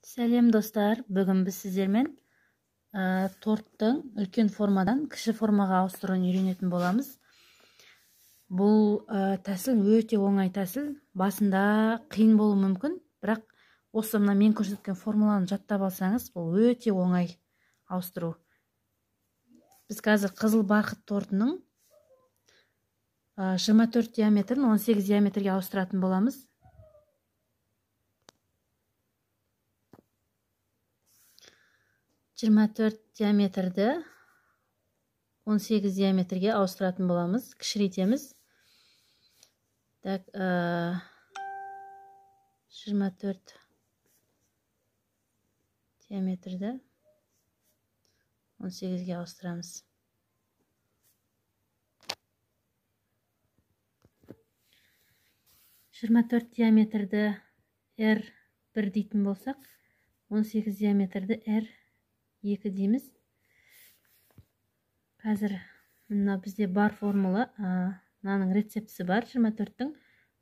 Сәлем достар, бүгін біз сіздермен торттың үлкен формадан кіші формаға ауыстыруын үйренетін боламыз. Бұл тәсіл өте оңай тәсіл. Басында қиын болуы мүмкін, бірақ осы мына мен көрсеткен формуланы жаттап алсаңыз, бұл өте оңай ауыстыру. Біз қазір қызыл барқыт тортының 24 диаметрін 18 диаметрге ауыстыратын боламыз. Жиырма төрт диаметрді 18 диаметрге ауыстыратын боламыз. Кішірейтеміз. Так, 24 диаметрді 18-ге ауыстырамыз. Жиырма төрт диаметрді R1 дейтін болсақ, 18 диаметрді R2 дейміз. Қазір мына бізде бар формула, мынаның рецептісі бар 24-тің,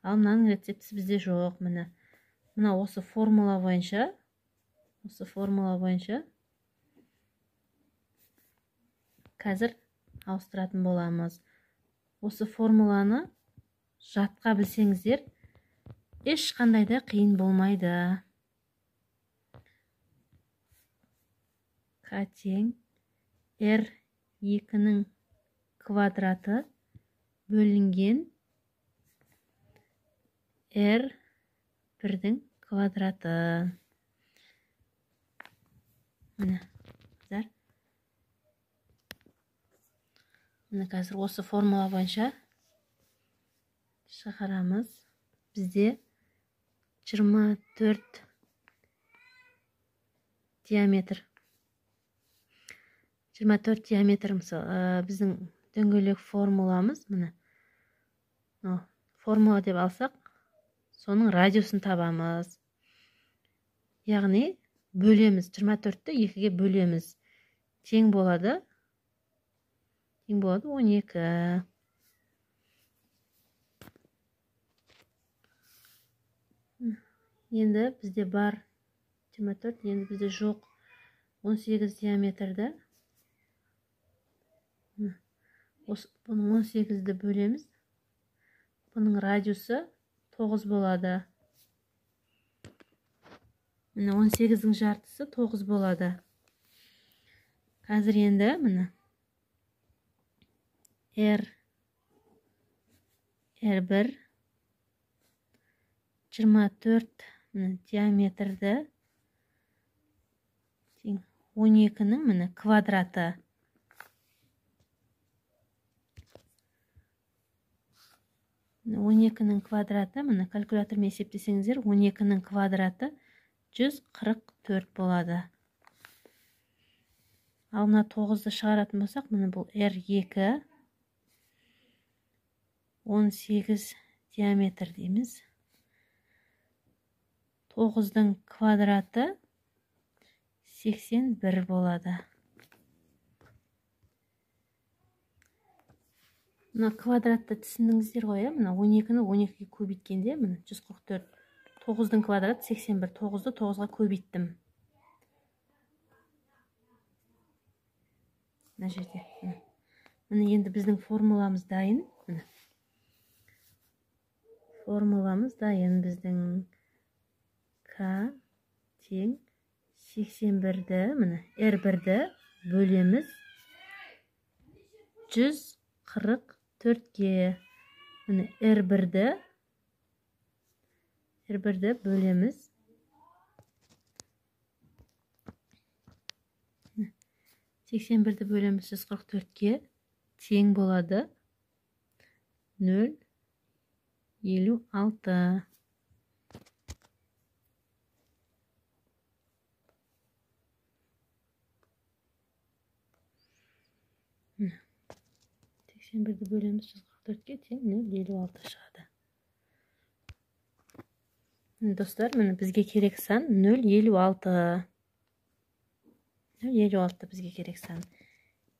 ал мынаның рецептісі бізде жоқ. Мына осы формула бойынша қазір ауыстыратын боламыз. Осы формуланы жатқа білсеңіздер, ешқандай да қиын болмайды. К тең R2-нің квадраты бөлінген R1-дің квадраты. Міне қазір осы формула бойынша шығарамыз. Бізде 24 диаметр. 24 диаметр біздің дөңгелек формуламыз. Формула деп алсақ, соның радиусын табамыз. Яғни бөлеміз. 24-ті 2-ге бөлеміз. Тең болады 12. Енді бізде бар 24, енді бізде жоқ 18 диаметрді. Бұның 18-ді бөлеміз. Бұның радиусы 9 болады. 18-дің жартысы 9 болады. Қазір енді R1 24 диаметрді 12-нің квадраты. 12-нің квадраты, калькулятормен есептесеңіздер, 12-нің квадраты 144 болады. Ал мына 9-ды шығаратын болсақ, бұл R2 18 диаметр дейміз. 9-дың квадраты 81 болады. Мына квадратты түсіндіңіздер ғой, 12-ні 12-ге көбейткенде 144. 9-дың квадраты 81. 9-ды 9-ға көбейттім. Мына жерде. Енді біздің формуламыз дайын. Формуламыз дайын біздің. К тең 81-ді, R1-ді бөлеміз 144-ге. R1-ді бөлеміз 81-ді бөлеміз 144-ге тең болады 0,56. Бірді бөлеміз 144-ге тең 0,56 шығады. Достар, бізге керек сан 0,56. 0,56 бізге керек сан.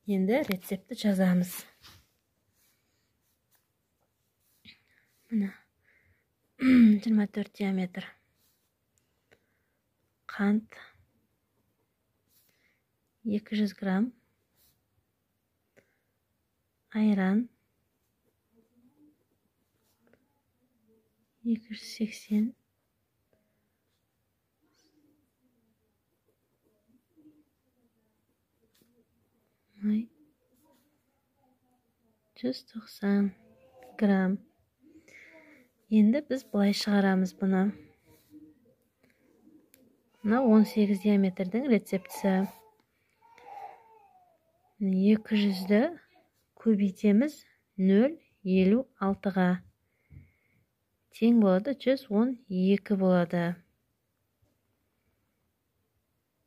Енді рецепті жазамыз. 24 диаметр. қант 200 грамм, айран 280, май 190 грамм. Енді біз былай шығарамыз бұны. Мына 18 диаметрдің рецептісі. 200-ді көбейтеміз 0,56-ға. Тең болады 112 болады.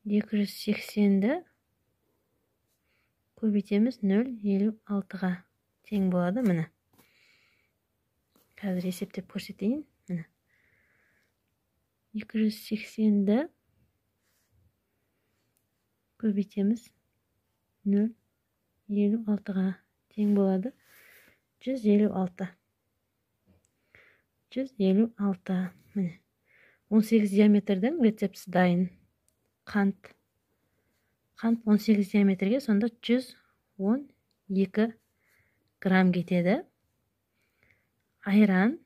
280-ді көбейтеміз 0,56-ға. Тең болады, міне. Қазір есептеп көрсетейін, міне. 280-ді көбейтеміз 0,56-ға. Тең болады 156. 156, міне. 18 диаметрдің рецептісі дайын. Қант 18 диаметрге, сонда 112 грамм кетеді. Айран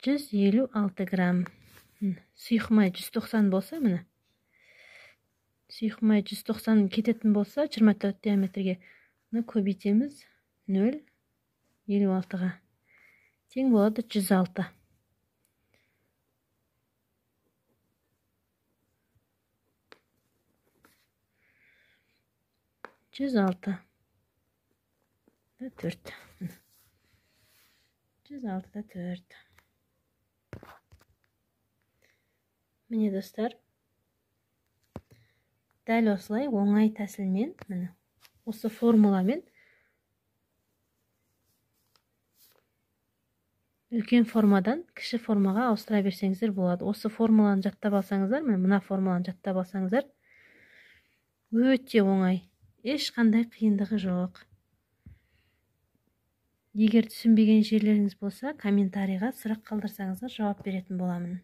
156 грамм. Сұйық май 190 болса, міне. Сұйық май 190 кететін болса, 24 диаметрге көбейтеміз 0,56-ға. Тең болады 106. 106 4. 106-да 4. Міне достар, дәл осылай оңай тәсілмен, міне, осы формуламен үлкен формадан кіші формаға ауыстыра берсеңіздер болады. Осы формуланы жаттап алсаңыздар, мына формуланы жаттап алсаңыздар, өте оңай, ешқандай қиындығы жоқ. Егер түсінбеген жерлеріңіз болса, комментарийға сұрақ қалдырсаңыздар, жауап беретін боламын.